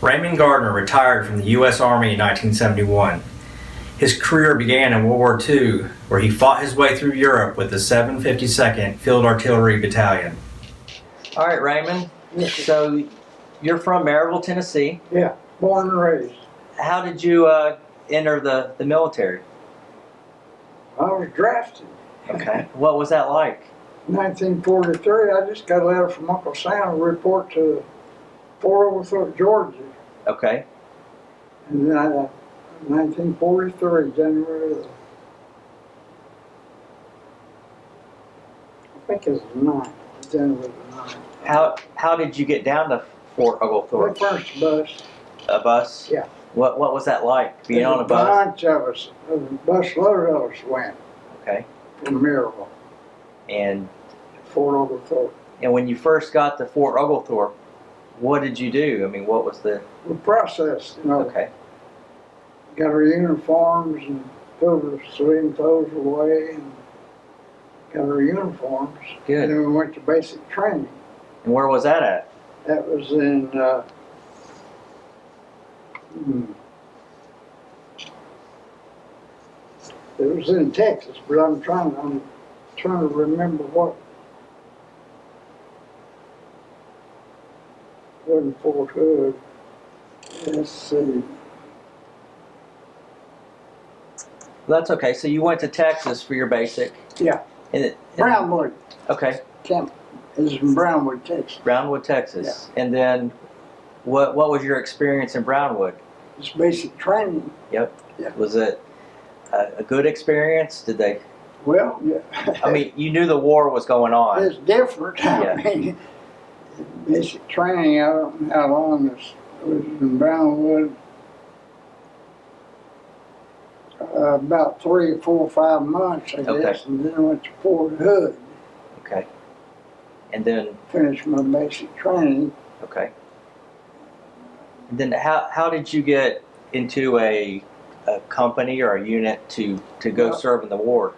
Raymond Garner retired from the U.S. Army in 1971. His career began in World War II, where he fought his way through Europe with the 752nd Field Artillery Battalion. All right, Raymond. So you're from Maryville, Tennessee. Yeah, born and raised. How did you enter the military? I was drafted. Okay. What was that like? 1943, I just got a letter from Uncle Sam to report to Fort Oglethorpe, Georgia. Okay. And then 1943, January the, I think it was the 9th, January the 9th. How did you get down to Fort We Oglethorpe? furnished a bus. A bus? Yeah. What was that like, being on a A bus? bunch of us, a bus load of us went Okay. from Maryville And to Fort Oglethorpe. when you first got to Fort Oglethorpe, what did you do? I mean, what was the... We processed, you know, Okay. got our uniforms and threw the civilian clothes away and got our uniforms. Good. And then we went to basic training. And where was that at? That was in, it was in Texas, but I'm trying to remember what. Wasn't Fort Hood. Let's see. That's okay. So you went to Texas for your basic. Yeah, And Brownwood. Okay. Camp is in Brownwood, Texas. Brownwood, Texas. And then what was your experience in Brownwood? It's basic training. Yep. Yeah. Was it a good experience? Did they... Well, yeah. I mean, you knew the war was going on. It's different. Yeah. I mean, basic training, I don't know how long this was in Brownwood. About 3 or 4 or 5 months, I Okay. guess, and then I went to Fort Hood, Okay. And then... finished my basic training. Okay. And then how did you get into a company or a unit to go Well, serve in the war?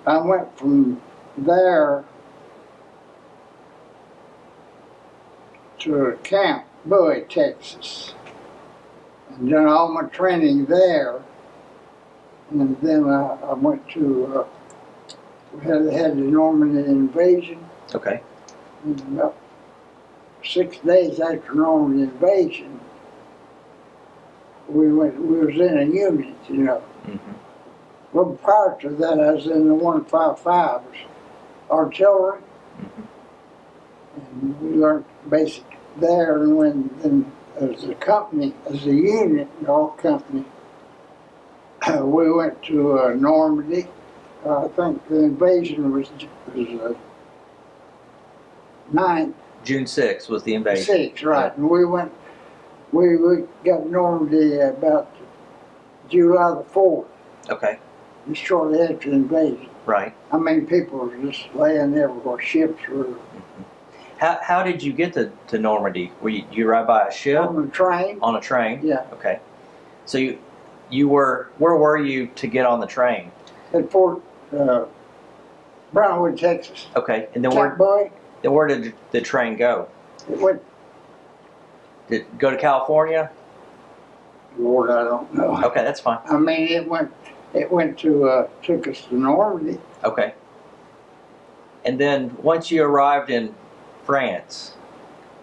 I went from there to County+WWII+Oral, Texas, and done all my training there. And then I went to, we had the Normandy invasion. Okay. And about 6 days after Normandy invasion, we was in a unit, you know. Mm-hmm. Well, prior to that, I was in the 155s, artillery, and we learned basic there. And then as a company, as a unit, all company, we went to Normandy. I think the invasion was 9th. June 6th was the invasion. 6, right. And we got Normandy about July the 4th, Okay. just shortly after the invasion. Right. I mean, people were just laying there where ships were How did you get to Normandy? Were you ride by a ship? on the train. On a train? Yeah, Okay. So you were, where were you to get on the train? at Fort Brownwood, Texas. Okay. And then where did the train go? It went, Did it go to California? Lord, I don't know. Okay, that's fine. I mean, it went to, took us to Normandy. Okay. And then once you arrived in France,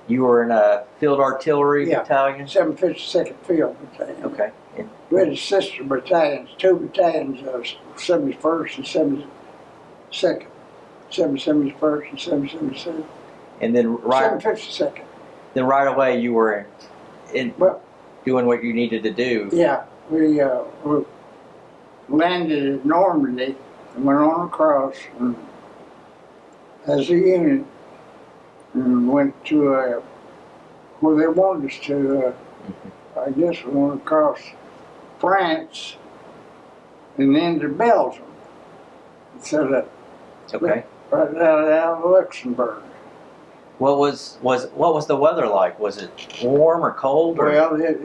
you were in a field artillery Yeah. battalion? 752nd Field Battalion. Okay. And, We had sister battalions, 2 battalions, 71st and 72nd. 771st and 777. and then 752nd. right away you were in Well, doing what you needed to do. yeah, we landed at Normandy and went on across and, as a unit, and went to where they wanted us to. I guess we went across France and into Belgium. So that Okay. right out of Luxembourg. What was the weather like? Was it warm or cold? Or? Well, it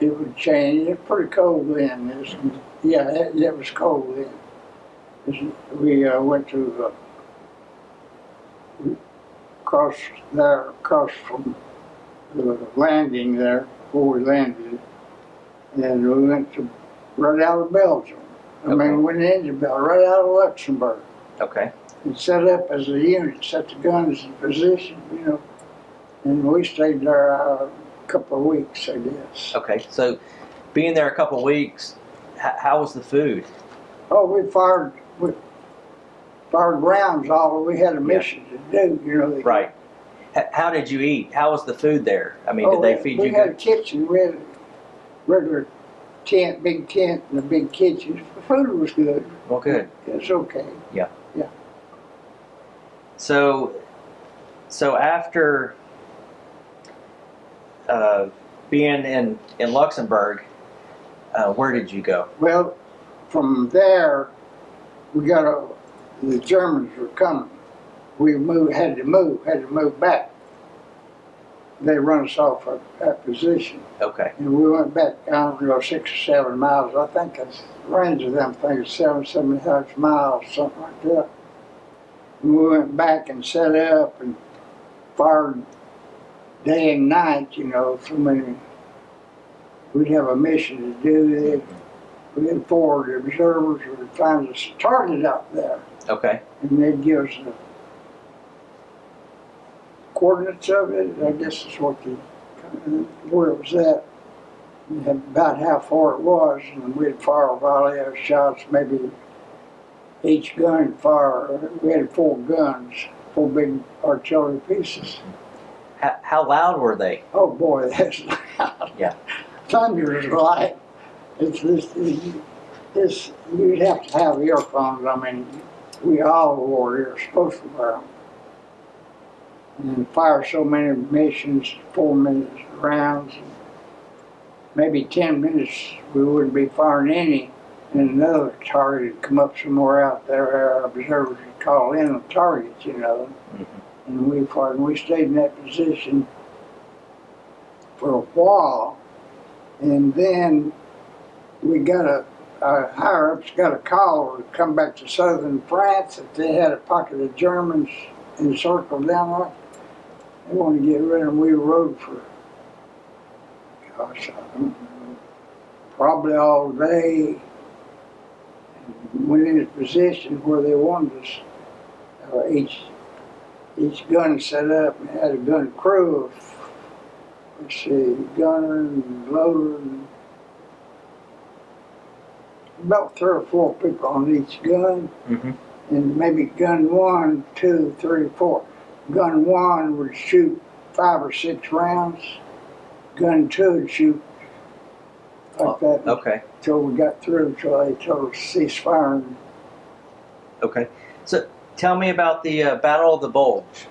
would change. It's pretty cold then. It was cold then. We went to across from the landing there before we landed, and we went to right out of Belgium. I mean, we went into Belgium, right out of Luxembourg. Okay. And set up as a unit, set the guns in position, you know, and we stayed there a couple of weeks, I guess. Okay. So, being there a couple of weeks, how was the food? Oh, we fired rounds all. We had a mission to do, you know. Right. How did you eat? How was the food there? I mean, did they feed you We had a good? kitchen. We had a regular tent, big tent, and a big kitchen. The food was good. Well, good. It's okay. So after being in Luxembourg, where did you go? Well, from there, the Germans were coming. We had to move back. They run us off that position. Okay. And we went back, I don't know, 6 or 7 miles. I think the range of them things, 7.5 miles, something like that. And we went back and set up and fired day and night, you know. So many, we'd have a mission to do. We had 4 observers who would find us a target out there. Okay. And they'd give us the coordinates of it. I guess is where it was at. And about how far it was, and we'd fire a volley of shots, maybe each gun fire. We had 4 guns, 4 big artillery pieces. How loud were they? Oh boy, that's loud. Yeah. Thunder is like, it's you'd have to have earphones. I mean, we all wore ears, supposed to wear them. And fire so many missions, 4 minutes rounds. Maybe 10 minutes we wouldn't be firing any, and another target would come up somewhere out there. Our observers would call in the targets, you know. And we fired, and we stayed in that position for a while. And then we got our higher-ups got a call to come back to southern France that they had a pocket of Germans encircled down there. They wanted to get rid of them. We rode for, gosh, I don't know, probably all day. And went in a position where they wanted us. Each gun set up and had a gun crew of, let's see, gunner and loader and about 3 or 4 people on each gun. And maybe gun 1, 2, 3, 4. Gun 1 would shoot 5 or 6 rounds. Gun 2 would shoot like that. Okay. Until we got through, until they told us to cease firing. Okay. So tell me about the Battle of the Bulge.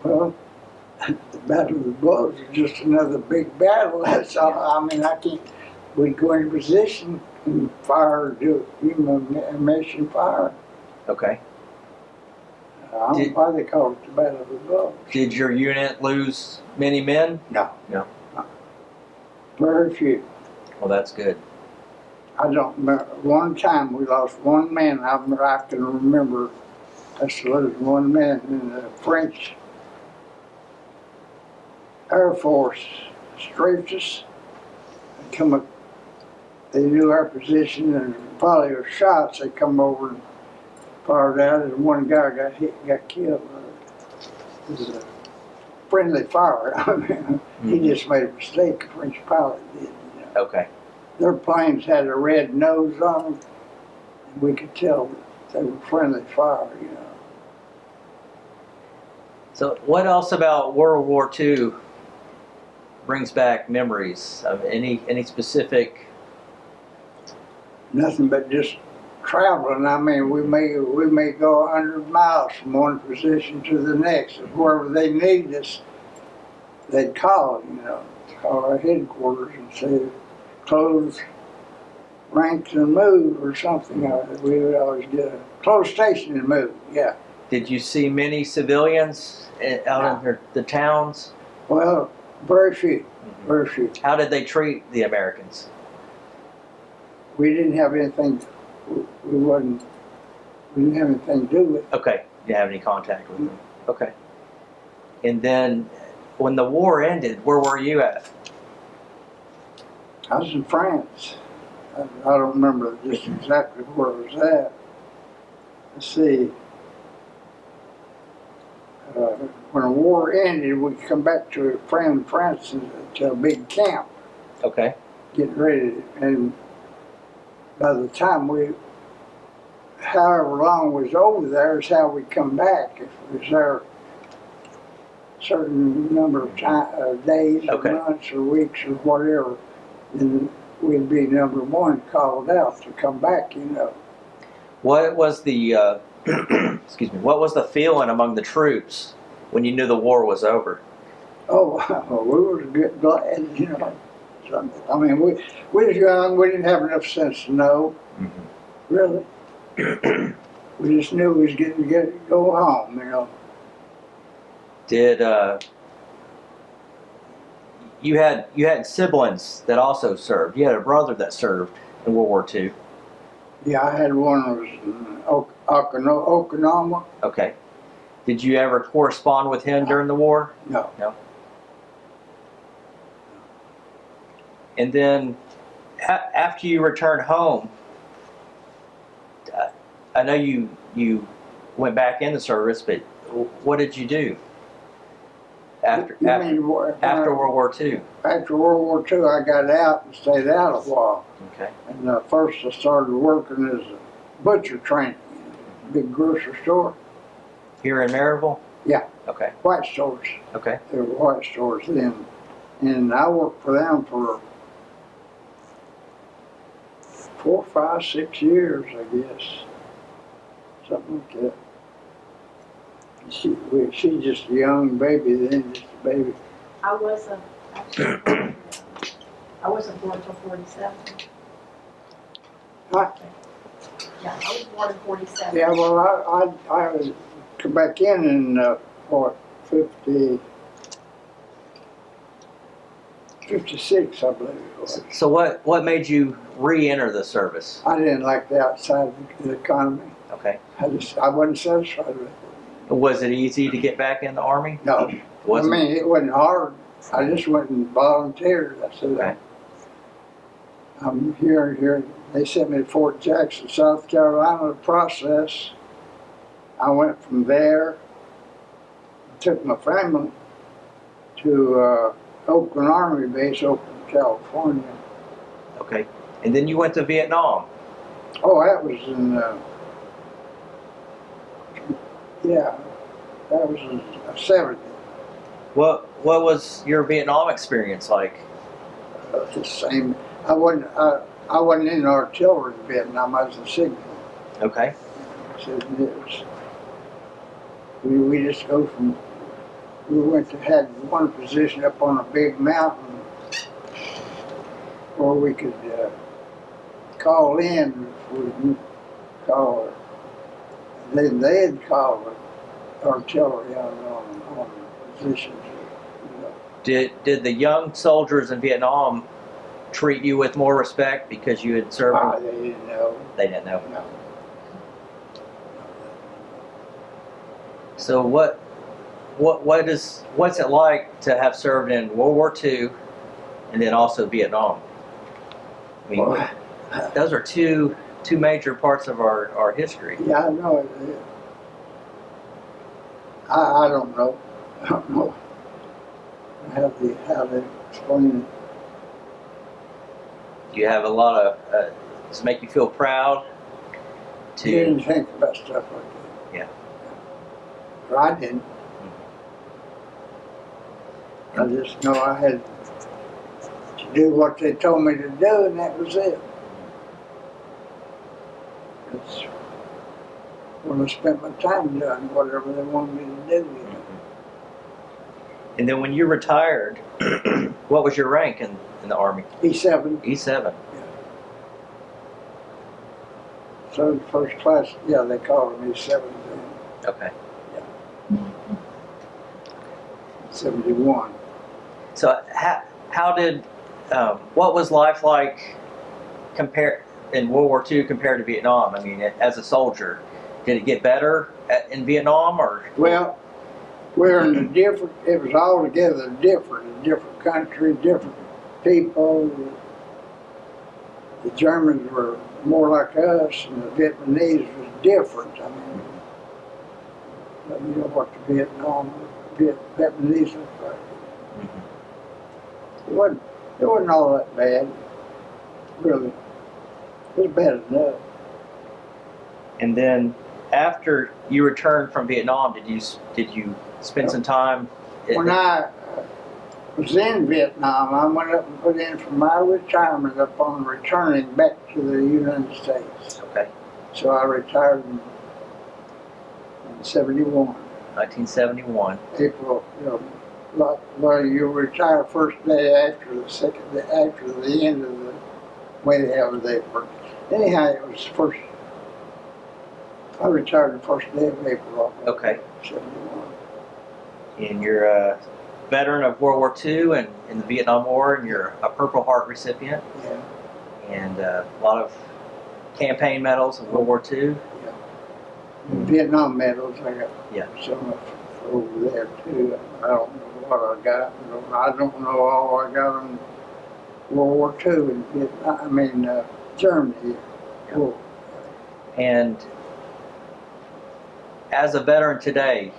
Well, the Battle of the Bulge is just another big battle. That's all. I mean, we'd go into position and fire, do mission fire. Okay. I don't know why they call it the Battle of the Bulge. Did your unit lose many men? No. No. Very few. Well, that's good. I don't remember. One time we lost 1 man. I can remember us losing 1 man in the French Air Force strafed us. They come up. They knew our position and volley of shots. They come over and fired out, and 1 guy got killed. It was a friendly fire. I mean, he just made a mistake. The French pilot did. You know. Okay. Their planes had a red nose on them, and we could tell that they were friendly fire. You know. So what else about World War II brings back memories? Any specific? Nothing but just traveling. I mean, we may go 100 miles from one position to the next. Wherever they need us, they'd call, you know, call our headquarters and say, close ranks and move or something. We would always get a close station and move, yeah. Did you see many civilians out in the towns? Well, very few, very few. How did they treat the Americans? We didn't have anything, we didn't have anything to do with it. Okay, you didn't have any contact with them. Okay. And then when the war ended, where were you at? I was in France. I don't remember just exactly where it was at. Let's see. When the war ended, we come back to France to a big camp, Okay. getting ready. And by the time however long we was over there is how we come back. If we was there a certain number of days, Okay. or months, or weeks, or whatever, then we'd be number one called out to come back, you know. What was the excuse me? What was the feeling among the troops when you knew the war was over? Oh, we were good, glad, you know. So, I mean, we was young. We didn't have enough sense to know, really. We just knew we was getting to go home, you know. Did you had siblings that also served? You had a brother that served in World War II. Yeah, I had one that was in Okinawa. Okay. Did you ever correspond with him during the war? No. No. And then after you returned home, I know you went back in the service, but what did you do after World War II? After World War II, I got out and stayed out a while. Okay. And first I started working as a butcher training in a big grocery store. Here in Maryville? Yeah. Okay. White stores. Okay. They were white stores then. And I worked for them for 4, 5, 6 years, I guess. Something like that. She's just a young baby then, just a baby. I wasn't born until 47. Huh? Yeah, I was born in 47. Yeah, well, I come back in what, 56, I believe it was. So what made you re-enter the service? I didn't like the outside of the economy. Okay. I wasn't satisfied with it. Was it easy to get back in the Army? No. Wasn't I mean, it wasn't hard. I just went and volunteered. I said, Okay. I'm here. They sent me to Fort Jackson, South Carolina to process. I went from there, took my family to Oakland Army Base, Oakland, California. Okay. And then you went to Vietnam. Oh, that was in, yeah, that was in 70. What was your Vietnam experience like? The same. I wasn't in artillery in Vietnam. I was in signal. Okay. So it was, we just go from. We had one position up on a big mountain where we could call in if we didn't call her. Then they'd call the artillery on positions. You know. Did the young soldiers in Vietnam treat you with more respect because you had served? They didn't know. They didn't know. No. So what's it like to have served in World War II and then also Vietnam? I mean, Well, those are two major parts of our history. yeah, I know it. I don't know. I don't know how to explain it. Do you have a lot of does it make you feel proud You didn't think about stuff like that. Yeah. Or I didn't. I just know I had to do what they told me to do, and that was it. That's what I spent my time doing, whatever they wanted me to do. You know. And then when you retired, what was your rank in the Army? E7. E7. So first class, yeah, they called me 7 then. Okay. 71. So how did what was life like in World War II compared to Vietnam? I mean, as a soldier, did it get better in Vietnam or? Well, We're in a different, it was altogether different, a different country, different people. The Germans were more like us, and the Vietnamese was different. I mean, you know what the Vietnamese looked like. It wasn't all that bad, really. It was bad enough. And then after you returned from Vietnam, did you spend some time? When I was in Vietnam, I went up and put in for my retirement upon returning back to the United States. Okay. So I retired in 71. 1971. April, you know, well, you retire first day after the second day, after the end of the way they have they work. Anyhow, it was first. I retired the first day of April. Okay. 71. And you're a veteran of World War II and in the Vietnam War, and you're a Purple Heart recipient. Yeah. And a lot of campaign medals in World War II. Yeah. Vietnam medals, I got Yeah. some over there too. I don't know what I got. I don't know all I got in World War II in Vietnam. I mean, Germany. Yeah. War. And as a veteran today,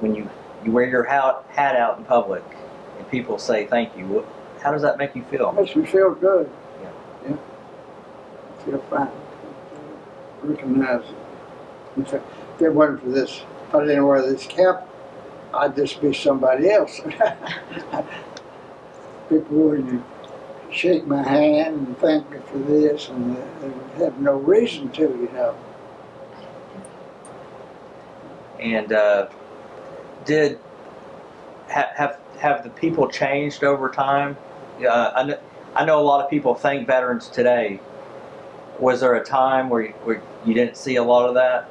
when you wear your hat out in public and people say thank you, how does that make you feel? Makes me feel good. Yeah. Yeah. I feel fine. Recognize it. In fact, if it wasn't for this, if I didn't wear this cap, I'd just be somebody else. People wouldn't shake my hand and thank me for this, and have no reason to, you know. And did have the people changed over time? I know a lot of people thank veterans today. Was there a time where you didn't see a lot of that?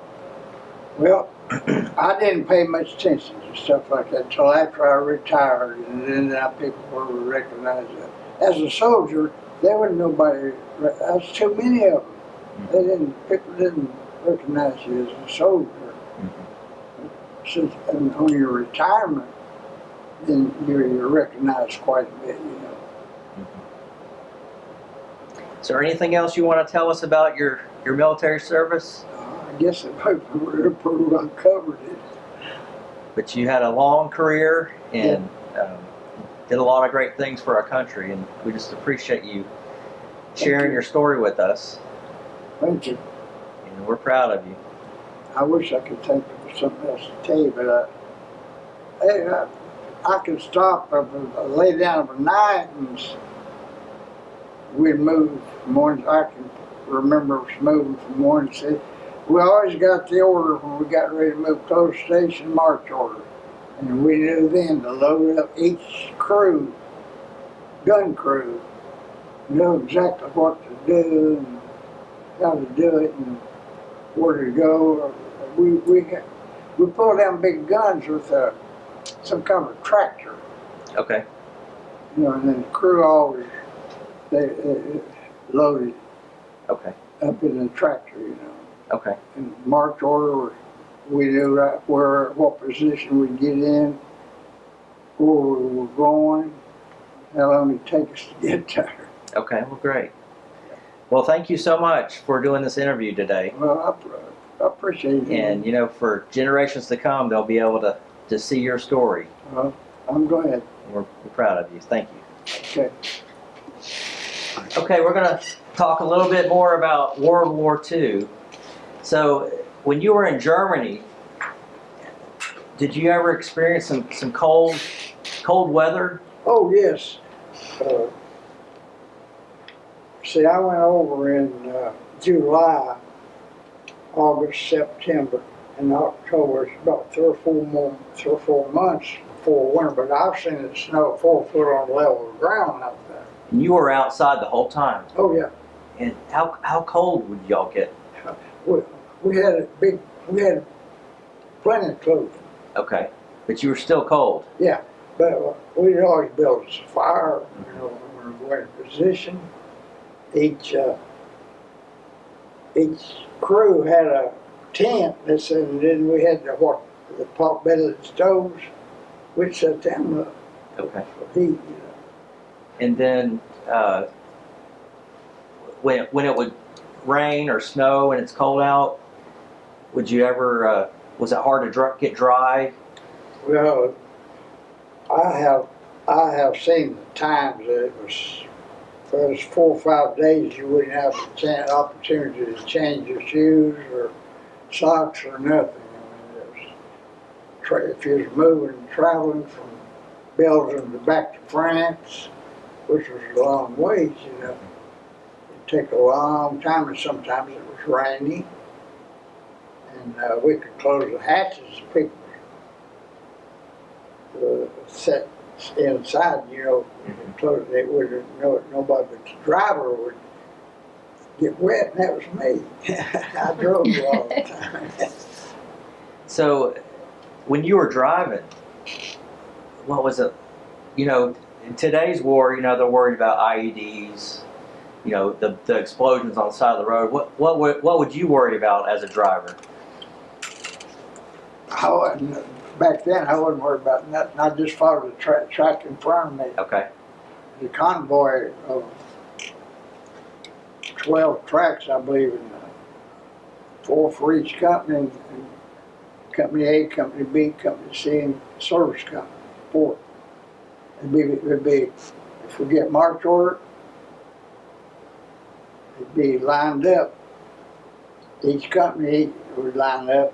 Well, I didn't pay much attention to stuff like that until after I retired, and then now people were recognizing it. As a soldier, there wasn't nobody. There was too many of them. People didn't recognize you as a soldier. Since and on your retirement, then you're recognized quite a bit, you know. Is there anything else you want to tell us about your military service? I guess if I were to prove I covered it. But you had a long career and did a lot of great things for our country, and we just appreciate you sharing your story with us. Thank you. And we're proud of you. I wish I could think of something else to tell you, but I could stop, lay down overnight, and we'd move from one. I can remember us moving from one city. We always got the order when we got ready to move close station, march order. And we knew then to load up each crew, gun crew, know exactly what to do and how to do it and where to go. We pulled down big guns with some kind of tractor. Okay. You know, and then the crew always they loaded Okay. up in the tractor, you know. Okay. And march order, we knew right what position we'd get in, where we were going, how long it'd take us to get there. Okay. Well, great. Well, thank you so much for doing this interview today. Well, I appreciate it. And you know, for generations to come, they'll be able to see your story. Well, I'm glad. We're proud of you. Thank you. Okay. Okay, we're going to talk a little bit more about World War II. So, when you were in Germany, did you ever experience some cold weather? Oh, yes. See, I went over in July, August, September, and October. It's about 3 or 4 months before winter, but I've seen it snow 4 foot on the level of the ground out there. And you were outside the whole time. Oh, yeah. And how cold would y'all get? We had plenty of clothes. Okay, but you were still cold. Yeah, but we'd always build us a fire, you know, when we were in position. Each crew had a tent, and then we had what the pot belly stoves, we'd set them up Okay. for heat, you know. And then when it would rain or snow and it's cold out, would you ever, was it hard to get dry? Well, I have seen the times that it was, for those 4 or 5 days, you wouldn't have the opportunity to change your shoes or socks or nothing. I mean, it was, if you was moving, traveling from Belgium to back to France, which was a long ways, you know, it'd take a long time, and sometimes it was rainy, and we could close the hatches. People sat inside, you know, close. They wouldn't know nobody but the driver would get wet, and that was me. I drove all the time. So when you were driving, what was it? You know, in today's war, you know, they're worried about IEDs, you know, the explosions on the side of the road. What would you worry about as a driver? I wasn't, back then, I wasn't worried about nothing. I just followed the track in front of me. Okay. The convoy of 12 tracks, I believe, and 4 for each company, and Company A, Company B, Company C, and Service Company, 4. It'd be, if we get march order, it'd be lined up. Each company would line up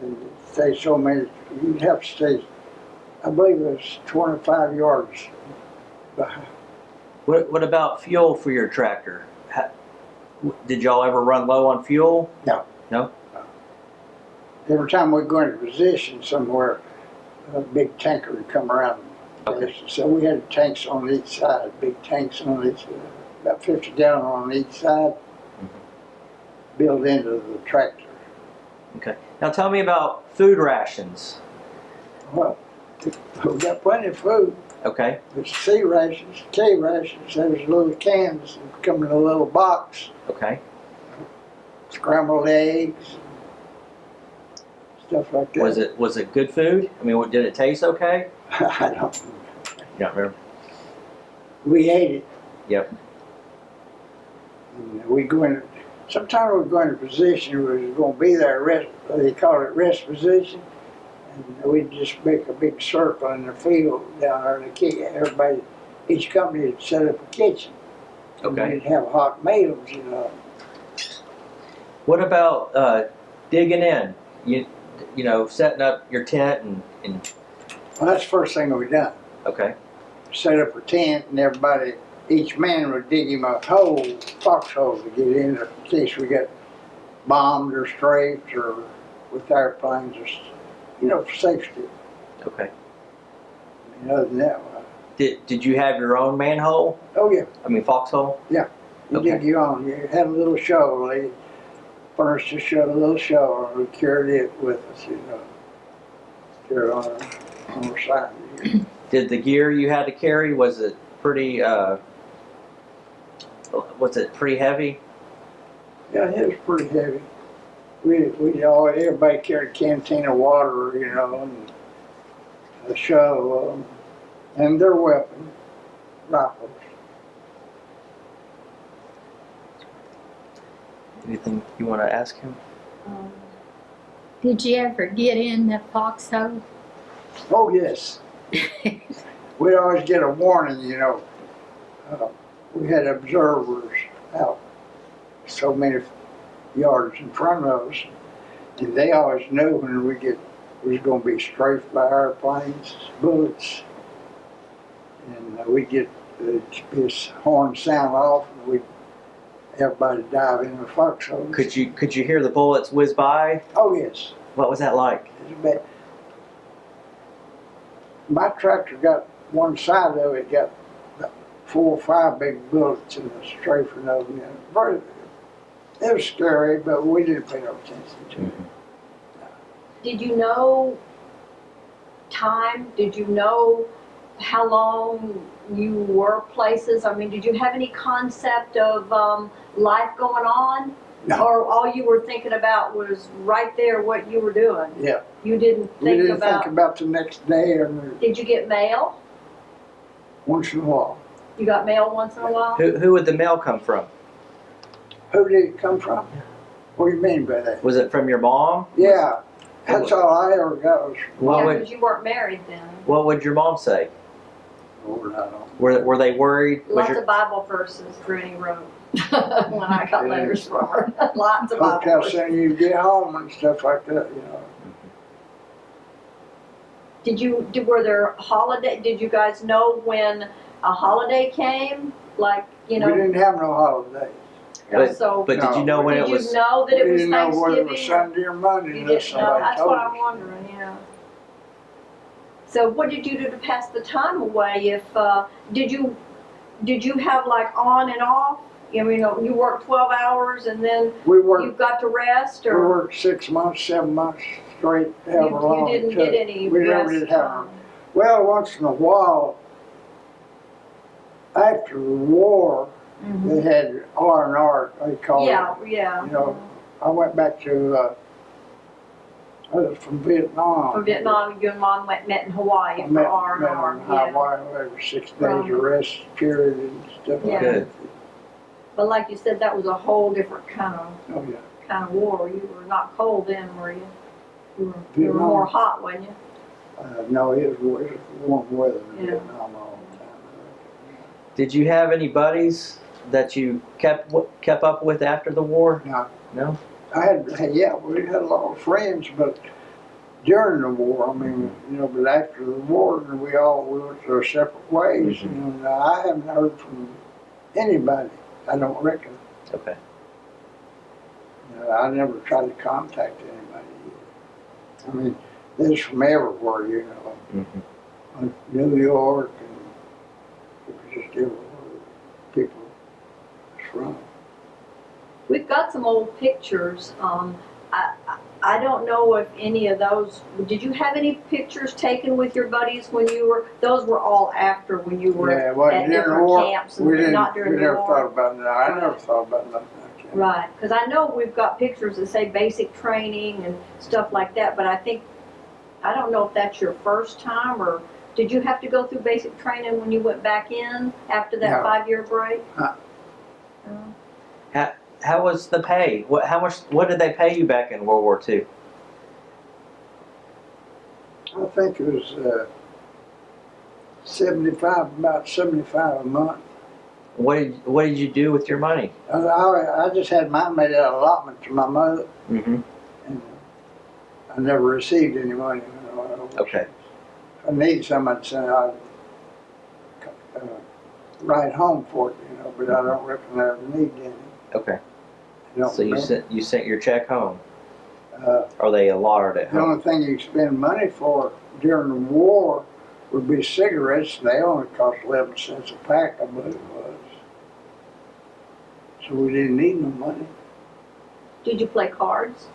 and stay so many, you'd have to stay, I believe it was 25 yards behind. What about fuel for your tractor? Did y'all ever run low on fuel? No. No? Every time we go into position somewhere, a big tanker would come around. Okay. So we had tanks on each side, big tanks on each, about 50 gallon on each side, built into the tractor. Okay. Now tell me about food rations. Well, we got plenty of food. Okay. There's C rations, K rations, there's little cans that come in a little box, Okay. scrambled eggs, stuff like that. Was it good food? I mean, did it taste okay? I don't, You don't remember? we ate it. Yep. And we go in, sometimes we go into position, we was gonna be there, rest, they call it rest position. And we'd just make a big circle in the field down there, and everybody, each company would set up a kitchen. And Okay. we'd have hot meals, you know. What about digging in? You know, setting up your tent and Well, that's the first thing we done. okay. Set up a tent, and everybody, each man would dig him a hole, foxhole to get in there in case we got bombed or strafed or with airplanes or, you know, for safety. Okay. I mean, other than that, Did you have your own manhole? oh yeah, I mean foxhole? you Okay. dig your own. You had a little shovel. They furnished us a little shovel, and we carried it with us, you know. Carried on our side. Did the gear you had to carry, was it pretty heavy? Yeah, it was pretty heavy. Everybody carried a canteen of water, you know, and a shovel, and their weapon, rifles. Anything you want to ask him? Did you ever get in the foxhole? Oh, yes. We'd always get a warning, you know. We had observers out so many yards in front of us, and they always knew when we was going to be strafed by airplanes, bullets, and we'd get this horn sound off, and everybody dive in the foxhole. Could you hear the bullets whiz by? Oh yes. What was that like? It's bad. My tractor got one side of it got about 4 or 5 big bullets in the strafing of them. It was scary, but we didn't pay no attention to it. Did you know time? Did you know how long you were places? I mean, did you have any concept of life going on? No. Or all you were thinking about was right there what you were doing? Yeah. You didn't We think didn't about, think about the next day or did you get mail? once in a while. You got mail once in a while? Who would the mail come from? Who did it come from? What do you mean by that? Was it from your mom? Yeah, that's all I ever got was, What Yeah, would because you weren't married then. what would your mom say? Lord, I don't. Were they worried? Was Lots your, of Bible verses Granny wrote when I got letters from her. Lots of Bible Hotel verses. saying you get home and stuff like that, you know. Were there did you guys know when a holiday came? Like, you We know, didn't have no holidays. so, but did you know when did it you was? know that it We was didn't know whether it was Thanksgiving? Sunday or Monday You unless didn't know, somebody that's told what us. I'm wondering, yeah. So what did you do to pass the time away if, did you have like on and off? You know, you worked 12 hours and then We you worked, got to rest we or worked 6 months, 7 months straight, however long you it didn't took. get any We never rest did have time? Well, once in a while, after the war, Mhm. they had R&R, they called it. Yeah. You know, I went back to, I was from Vietnam. From Vietnam, you and Mom met in Hawaii I for met R&R, in yeah. Hawaii, over 6 days Right. of rest period and stuff like Yeah. that. Good. But like you said, that was a whole different kind Oh, yeah. of war. You were not cold then, were you? You were Vietnam. more hot, wasn't you? No, it was warm weather in Yeah. Vietnam all the time. Did you have any buddies that you kept up with after the war? No, No. yeah, we had a lot of friends, but during the war, I mean, you know, but after the war, we went our separate ways. Mhm. And I haven't heard from anybody. I don't reckon. Okay. You know, I never tried to contact anybody. I mean, they're from everywhere, you know, Mm-hmm. New York and it was just everywhere people was from. We've got some old pictures. I don't know if any of those, did you have any pictures taken with your buddies when you were, those were all after when you were Yeah, well, at during the different war, camps we and not didn't, during we the never thought war? about that. I never thought about nothing like that. Right, because I know we've got pictures that say basic training and stuff like that, but I don't know if that's your first time or did you have to go through basic training when you went back in after that No. 5-year break? How was the pay? What did they pay you back in World War II? I think it was 75, about 75 a month. What did you do with your money? I just had mine made out of allotment to my mother, Mm-hmm. and I never received any money. You know, Okay. If I need some, I'd say I'd write home for it, you know, but I don't reckon I ever need any. Okay. I don't So you remember. sent your check home, Uh, or they allotted it The home? only thing you spend money for during the war would be cigarettes. They only cost 11 cents a pack, I believe it was. So we didn't need no money. Did you play cards?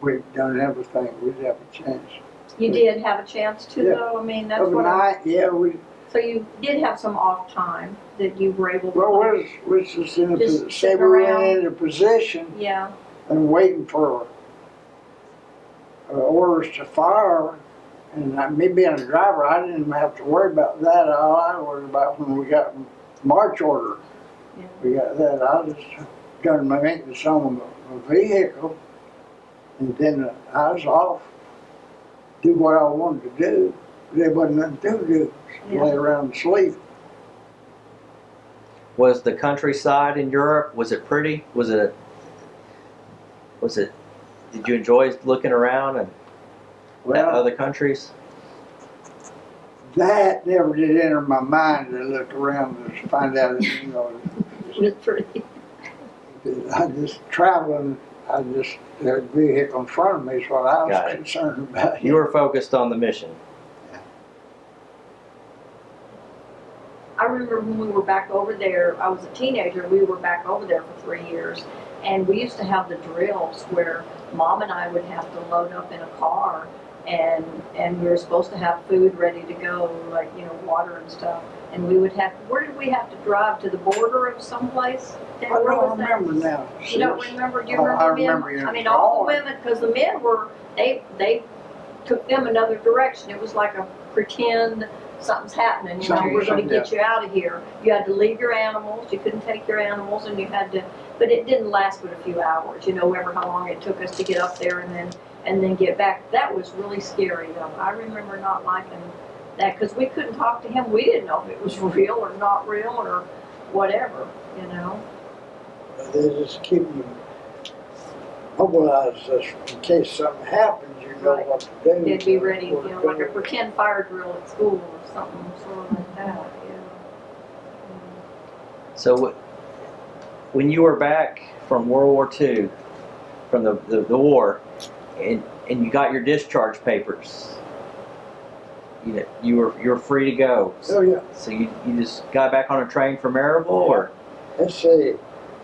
We'd done everything. We'd have a chance. You did have a chance to Yeah. though, I mean, that's what I, Overnight, yeah, so you did have some off time that you were able to well, play? we're just in a Just position, say sitting we were around. in a position Yeah, and waiting for orders to fire. And me being a driver, I didn't have to worry about that. All I worried about when we got march order. Yeah. We got that. I just done my maintenance on my vehicle, and then I was off. Do what I wanted to do. There wasn't nothing to do. Yeah. Lay around and sleep. Was the countryside in Europe, was it pretty? Did you enjoy looking around and at Well, other countries? that never did enter my mind to look around and find out, you know, it was pretty. I just traveling. I just the vehicle in front of me is what I Got was it. concerned about. You were focused on the mission. I remember when we were back over there, I was a teenager, we were back over there for 3 years. And we used to have the drills where Mom and I would have to load up in a car and we were supposed to have food ready to go, like, you know, water and stuff. And we would have, where did we have to drive, to the border of someplace? I don't remember now. You don't remember? Do you I remember remember men? you I mean, all the drawing. women, because the men were, they took them another direction. It was like a pretend something's happening, you know, we're gonna get you out of here. You had to leave your animals, you couldn't take your animals, and you had to, but it didn't last but a few hours, you know, ever how long it took us to get up there and then get back. That was really scary though. I remember not liking that, because we couldn't talk to him. We didn't know if it was real or not real or whatever, you know. They just keep you mobilized in case something happens, you know Right. what to do. They'd be ready, you know, like a pretend fire drill at school or something sort of like that, yeah. So when you were back from World War II, from the war, and you got your discharge papers, you were free to go. Oh, yeah. So you just got back on a train from Maryville, or? Let's see,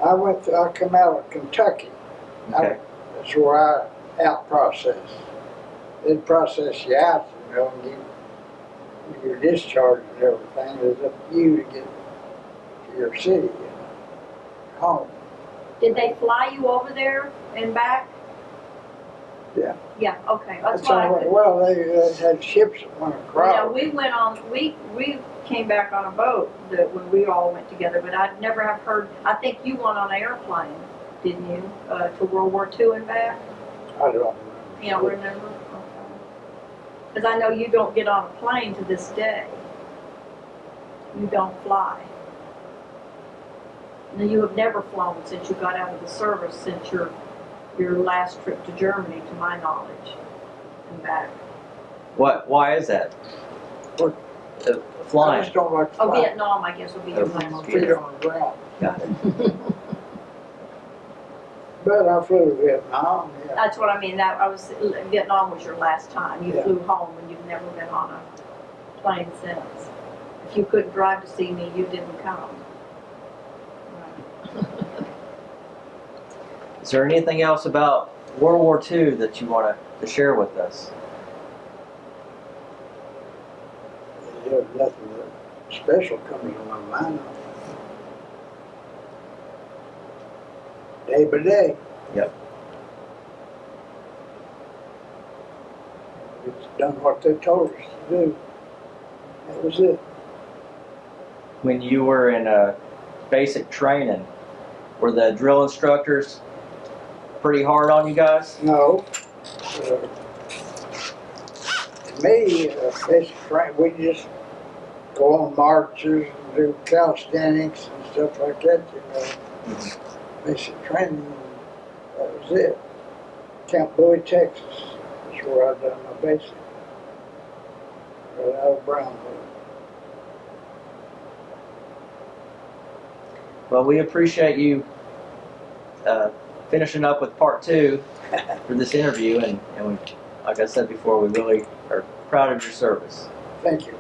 I come out of Kentucky. Okay. That's where I out process. They process you out, you know, and your discharge and everything. It's up to you to get to your city, you know, home. Did they fly you over there and back? Yeah. Yeah, okay, that's That's why I all right. could. Well, they had ships that went across. Yeah, we went on, we came back on a boat that when we all went together, but I'd never have heard, I think you went on an airplane, didn't you, to World War II and back? I don't remember. You don't remember? Because I know you don't get on a plane to this day. You don't fly. Now, you have never flown since you got out of the service, since your last trip to Germany, to my knowledge, and back. Why is that? What? The I flying. just don't like Oh, flying. Vietnam, I guess, would be your Okay. My last feet trip. on the ground. Got it. But I flew to Vietnam, yeah. That's what I mean, Vietnam was your last time. You Yeah. flew home and you've never been on a plane since. If you couldn't drive to see me, you didn't come. Right. Is there anything else about World War II that you want to share with us? There's nothing special coming to my mind. Day by day. Yep. It's done what they told us to do. That was it. When you were in basic training, were the drill instructors pretty hard on you guys? No. To me, basic training, we just go on marches and do calisthenics and stuff like that, you know. Basic training, that was it. County+WWII+Oral, Texas, is where I done my basic. Right out of Brownwood. Well, we appreciate you finishing up with part 2 for this interview, and we, like I said before, we really are proud of your service. Thank you.